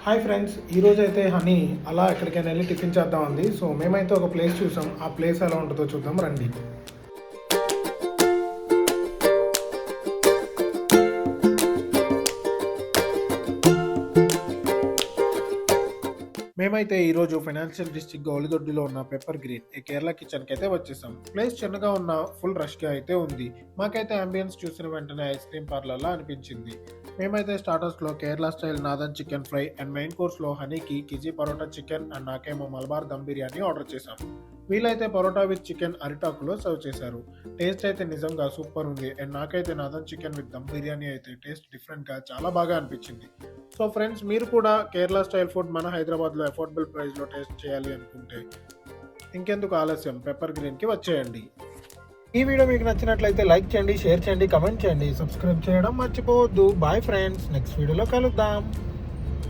Hi friends, ఈరోజు అయితే honey అలా ఎక్కడికైనా వెళ్ళి టిఫిన్ చేద్దాం అంది. సో మేమైతే ఒక ప్లేస్ చూసాం. ఆ ప్లేస్ ఎలా ఉంటుందో చూద్దాం రండి. మేమైతే ఈరోజు ఫైనాన్షియల్ డిస్ట్రిక్ట్ గౌలిదొడ్డిలో ఉన్న పెప్పర్ గ్రీన్ ఈ కేరళ కిచెన్కి అయితే వచ్చేసాం. ప్లేస్ చిన్నగా ఉన్న ఫుల్ రష్గా అయితే ఉంది. మాకైతే అంబియన్స్ చూసిన వెంటనే ఐస్ క్రీమ్ పార్లర్లా అనిపించింది. మేమైతే స్టార్టర్స్లో Kerala style nadan chicken fry and main కోర్స్లో హనీకి కిజీ పరోటా చికెన్ అండ్ నాకేమో మలబార్ దమ్ బిర్యానీ ఆర్డర్ చేశాం. వీళ్ళైతే పరోటా విత్ చికెన్ అరిటాకులో సర్వ్ చేశారు. టేస్ట్ అయితే నిజంగా సూపర్ ఉంది. అండ్ నాకైతే నాదన్ చికెన్ విత్ దమ్ బిర్యానీ అయితే టేస్ట్ డిఫరెంట్గా చాలా బాగా అనిపించింది. సో ఫ్రెండ్స్, మీరు కూడా కేరళ స్టైల్ ఫుడ్ మన హైదరాబాద్లో అఫోర్డబుల్ ప్రైస్లో టేస్ట్ చేయాలి అనుకుంటే ఇంకెందుకు ఆలస్యం, పెప్పర్ గ్రీన్కి వచ్చేయండి. ఈ వీడియో మీకు నచ్చినట్లయితే లైక్ చేయండి, షేర్ చేయండి, కమెంట్ చేయండి, సబ్స్క్రైబ్ చేయడం మర్చిపోవద్దు. బాయ్ ఫ్రెండ్స్, నెక్స్ట్ వీడియోలో కలుద్దాం.